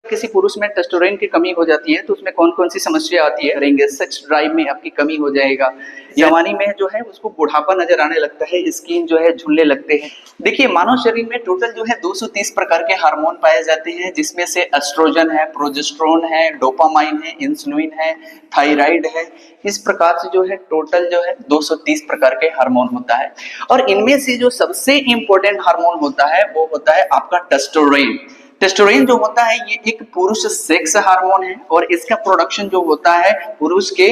किसी पुरुष में टेस्टोस्टेरोन की कमी हो जाती है तो उसमें कौन कौन सी समस्या आती है करेंगे। सेक्स ड्राइव में आपकी कमी हो जाएगा, जवानी में जो है उसको बुढ़ापा नजर आने लगता है, स्किन जो है झुलने लगते हैं। देखिए मानव शरीर में टोटल जो है 230 प्रकार के हार्मोन पाए जाते हैं, जिसमें से एस्ट्रोजन है, प्रोजेस्टेरोन है, डोपामाइन है, इंसुलिन है, थायराइड है। इस प्रकार से जो है टोटल जो है 230 प्रकार के हार्मोन होता है। और इनमें से जो सबसे इंपॉर्टेंट हार्मोन होता है वो होता है आपका टेस्टोस्टेरोन। टेस्टोस्टेरोन जो होता है ये एक पुरुष सेक्स हार्मोन है और इसका प्रोडक्शन जो होता है पुरुष के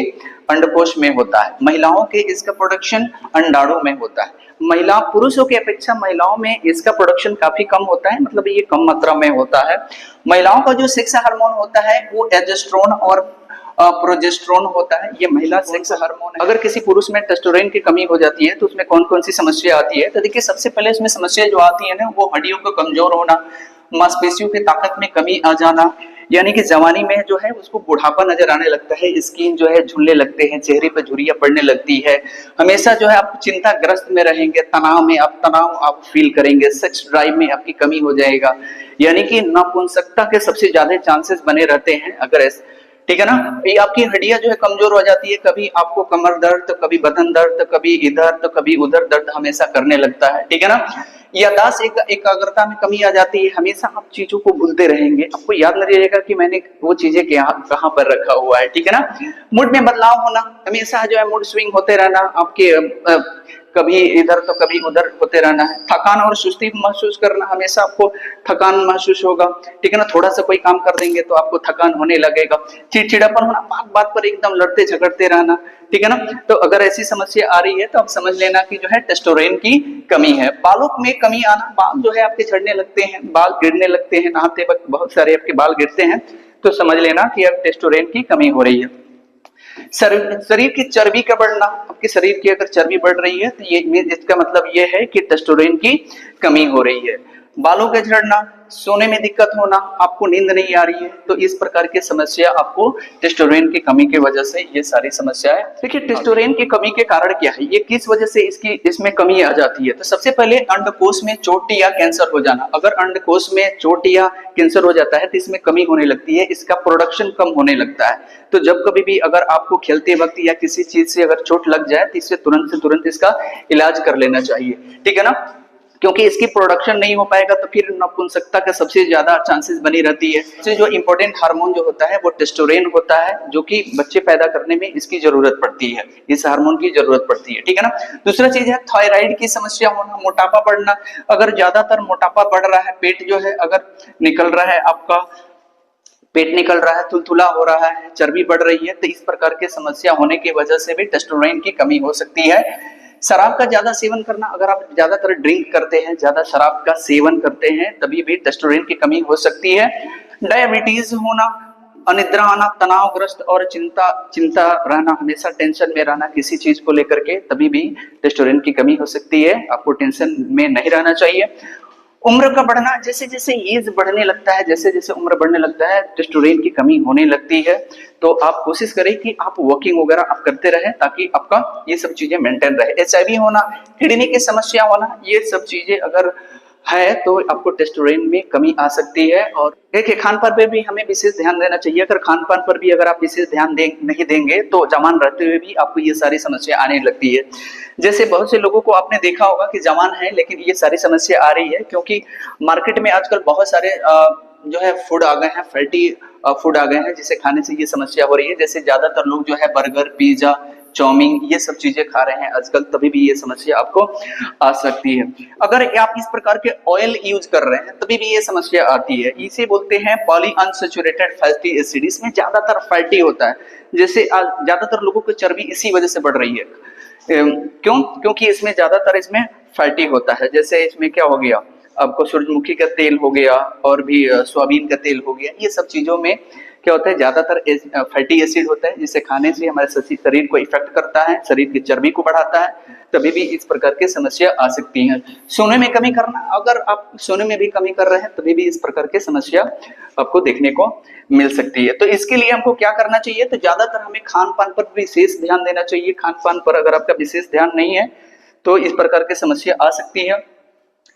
अंडकोश में होता है, महिलाओं के इसका प्रोडक्शन अंडाणु में होता है। महिला पुरुषों की अपेक्षा महिलाओं में इसका प्रोडक्शन काफी कम होता है, मतलब ये कम मात्रा में होता है। महिलाओं का जो सेक्स हार्मोन होता है वो एस्ट्रोजन और प्रोजेस्टेरोन होता है, ये महिला सेक्स हार्मोन है। अगर किसी पुरुष में टेस्टोस्टेरोन की कमी हो जाती है तो उसमें कौन कौन सी समस्या आती है, तो देखिए सबसे पहले इसमें समस्या जो आती है ना वो हड्डियों का कमजोर होना, मांसपेशियों की ताकत में कमी आ जाना, यानी कि जवानी में जो है उसको बुढ़ापा नजर आने लगता है, स्किन जो है झुलने लगते हैं, चेहरे पर झुर्रियां पड़ने लगती है, हमेशा जो है आप चिंताग्रस्त में रहेंगे, तनाव आप फील करेंगे, सेक्स ड्राइव में आपकी कमी हो जाएगा, यानी कि नपुंसकता के सबसे ज्यादा चांसेस बने रहते हैं। अगर ठीक है ना, ये आपकी हड्डियां जो है कमजोर हो जाती है, कभी आपको कमर दर्द तो कभी बदन दर्द तो कभी इधर तो कभी उधर दर्द हमेशा करने लगता है, ठीक है ना। याददाश्त एकाग्रता में कमी आ जाती है, हमेशा आप चीजों को भूलते रहेंगे, आपको याद नहीं रहेगा कि मैंने वो चीजें कहाँ पर रखा हुआ है, ठीक है ना। मूड में बदलाव होना, हमेशा जो है मूड स्विंग होते रहना, आपके कभी इधर तो कभी उधर होते रहना है। थकान और सुस्ती महसूस करना, हमेशा आपको थकान महसूस होगा, ठीक है ना। थोड़ा सा कोई काम कर देंगे तो आपको थकान होने लगेगा। चिड़चिड़ापन होना, बात बात पर एकदम लड़ते झगड़ते रहना, ठीक है ना। तो अगर ऐसी समस्या आ रही है तो आप समझ लेना कि जो है टेस्टोस्टेरोन की कमी है। बालों में कमी आना, बाल जो है आपके झड़ने लगते हैं, बाल गिरने लगते हैं, नहाते वक्त बहुत सारे आपके बाल गिरते हैं, तो समझ लेना कि अब टेस्टोस्टेरोन की कमी हो रही है। शरीर की चर्बी का बढ़ना, आपके शरीर की अगर चर्बी बढ़ रही है तो ये इसका मतलब ये है कि टेस्टोस्टेरोन की कमी हो रही है। बालों का झड़ना, सोने में दिक्कत होना, आपको नींद नहीं आ रही है, तो इस प्रकार की समस्या आपको टेस्टोस्टेरोन की कमी की वजह से ये सारी समस्याएं। देखिए टेस्टोस्टेरोन की कमी के कारण क्या है, ये किस वजह से इसमें कमी आ जाती है। तो सबसे पहले अंडकोश में चोट या कैंसर हो जाना। अगर अंडकोश में चोट या कैंसर हो जाता है तो इसमें कमी होने लगती है, इसका प्रोडक्शन कम होने लगता है। तो जब कभी भी अगर आपको खेलते वक्त या किसी चीज से अगर चोट लग जाए तो इससे तुरंत से तुरंत इसका इलाज कर लेना चाहिए, ठीक है ना। क्योंकि इसकी प्रोडक्शन नहीं हो पाएगा तो फिर नपुंसकता का सबसे ज्यादा चांसेस बनी रहती है। सबसे जो इंपॉर्टेंट हार्मोन जो होता है वो टेस्टोस्टेरोन होता है, जो कि बच्चे पैदा करने में इसकी जरूरत पड़ती है, इस हार्मोन की जरूरत पड़ती है, ठीक है ना। दूसरा चीज है थायराइड की समस्या होना, मोटापा बढ़ना। अगर ज्यादातर मोटापा बढ़ रहा है, पेट जो है अगर निकल रहा है, आपका पेट निकल रहा है, तुलतुला हो रहा है, चर्बी बढ़ रही है, तो इस प्रकार की समस्या होने की वजह से भी टेस्टोस्टेरोन की कमी हो सकती है। शराब का ज्यादा सेवन करना, अगर आप ज्यादातर ड्रिंक करते हैं, ज्यादा शराब का सेवन करते हैं, तभी भी टेस्टोस्टेरोन की कमी हो सकती है। डायबिटीज होना, अनिद्रा आना, तनावग्रस्त और चिंता रहना, हमेशा टेंशन में रहना किसी चीज को लेकर के, तभी भी टेस्टोस्टेरोन की कमी हो सकती है। आपको टेंशन में नहीं रहना चाहिए। उम्र का बढ़ना, जैसे जैसे एज बढ़ने लगता है, जैसे जैसे उम्र बढ़ने लगता है टेस्टोस्टेरोन की कमी होने लगती है। तो आप कोशिश करें कि आप वॉकिंग वगैरह आप करते रहें ताकि आपका ये सब चीजें मेंटेन रहे। HIV होना, किडनी की समस्या होना, ये सब चीजें अगर है तो आपको टेस्टोस्टेरोन में कमी आ सकती है। और देखिए खान पान पर भी हमें विशेष ध्यान देना चाहिए। अगर खान पान पर भी अगर आप विशेष ध्यान नहीं देंगे तो जवान रहते हुए भी आपको ये सारी समस्या आने लगती है। जैसे बहुत से लोगों को आपने देखा होगा कि जवान है लेकिन ये सारी समस्या आ रही है, क्योंकि मार्केट में आजकल बहुत सारे जो है फूड आ गए हैं, फैटी फूड आ गए हैं, जिसे खाने से ये समस्या हो रही है। जैसे ज्यादातर लोग जो है बर्गर, पिज्जा, चाउमीन ये सब चीजें खा रहे हैं आजकल, तभी भी ये समस्या आपको आ सकती है। अगर आप इस प्रकार के ऑयल यूज कर रहे हैं तभी भी ये समस्या आती है। इसे बोलते हैं पॉलीअनसैचुरेटेड फैटी एसिड, इसमें ज्यादातर फैटी होता है। जैसे ज्यादातर लोगों की चर्बी इसी वजह से बढ़ रही है। क्योंकि इसमें ज्यादातर इसमें फैटी होता है। जैसे इसमें क्या हो गया, आपको सूरजमुखी का तेल हो गया और भी सोयाबीन का तेल हो गया, ये सब चीजों में क्या होता है, ज्यादातर फैटी एसिड होता है, जिसे खाने से हमारे शरीर को इफेक्ट करता है, शरीर की चर्बी को बढ़ाता है, तभी भी इस प्रकार की समस्या आ सकती है। सोने में कमी करना, अगर आप सोने में भी कमी कर रहे हैं तभी भी इस प्रकार की समस्या आपको देखने को मिल सकती है। तो इसके लिए हमको क्या करना चाहिए, तो ज्यादातर हमें खान पान पर विशेष ध्यान देना चाहिए। खान पान पर अगर आपका विशेष ध्यान नहीं है तो इस प्रकार की समस्या आ सकती है।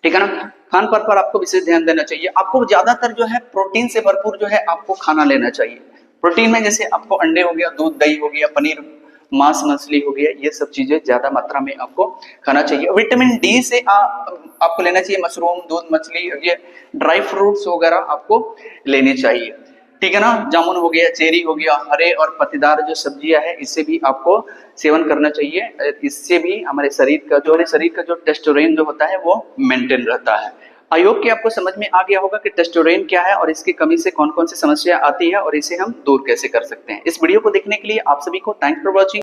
ठीक है ना। खान पान पर आपको विशेष ध्यान देना चाहिए। आपको ज्यादातर जो है प्रोटीन से भरपूर जो है आपको खाना लेना चाहिए। प्रोटीन में जैसे आपको अंडे हो गया, दूध दही हो गया, पनीर मांस मछली हो गया, ये सब चीजें ज्यादा मात्रा में आपको खाना चाहिए। विटामिन डी से आपको लेना चाहिए मशरूम, दूध, मछली, ये ड्राई फ्रूट्स वगैरह आपको लेने चाहिए। ठीक है ना। जामुन हो गया, चेरी हो गया, हरे और पत्तेदार जो सब्जियां है इससे भी आपको सेवन करना चाहिए। इससे भी हमारे शरीर का जो टेस्टोरेन जो होता है वो मेंटेन रहता है। आई होप कि आपको समझ में आ गया होगा कि टेस्टोरेन क्या है और इसकी कमी से कौन कौन सी समस्या आती है और इसे हम दूर कैसे कर सकते हैं। इस वीडियो को देखने के लिए आप सभी को थैंक्स फॉर वॉचिंग।